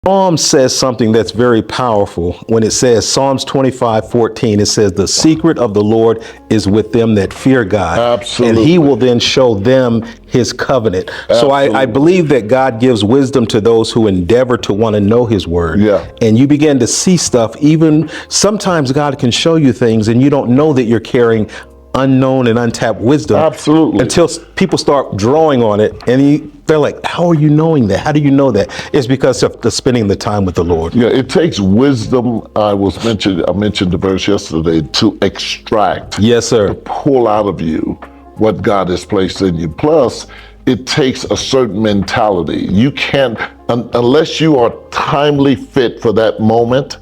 Psalm says something that's very powerful when it says Psalms 25:14. It says the secret of the Lord is with them that fear God. Absolutely. And he will then show them his covenant. So I believe that God gives wisdom to those who endeavor to want to know his word. Yeah. And you begin to see stuff. Even sometimes God can show you things and you don't know that you're carrying unknown and untapped wisdom. Absolutely. Until people start drawing on it and they're like, how are you knowing that? How do you know that? It's because of spending the time with the Lord. Yeah, it takes wisdom. I mentioned the verse yesterday, to extract. Yes, sir. To pull out of you what God has placed in you. Plus, it takes a certain mentality. You can't, unless you are timely fit for that moment,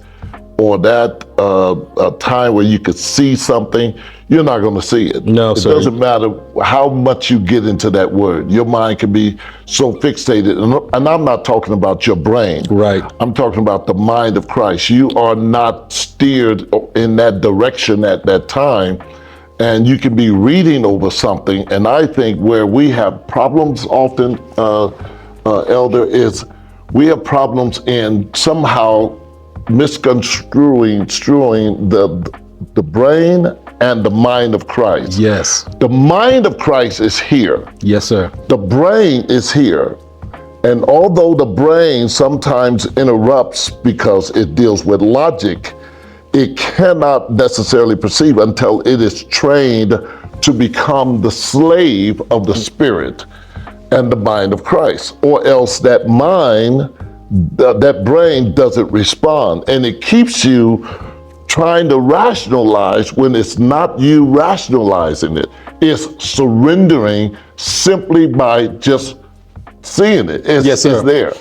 or that time where you could see something, you're not going to see it. No, sir. It doesn't matter how much you get into that word. Your mind can be so fixated. And I'm not talking about your brain. Right. I'm talking about the mind of Christ. You are not steered in that direction at that time. And you can be reading over something. And I think where we have problems often, Elder, is we have problems in somehow misconstruing the brain and the mind of Christ. Yes. The mind of Christ is here. Yes, sir. The brain is here. And although the brain sometimes interrupts because it deals with logic, it cannot necessarily perceive until it is trained to become the slave of the spirit and the mind of Christ, or else that mind, that brain doesn't respond, and it keeps you trying to rationalize when it's not you rationalizing it. It's surrendering simply by just seeing it. Yes, sir. It's there.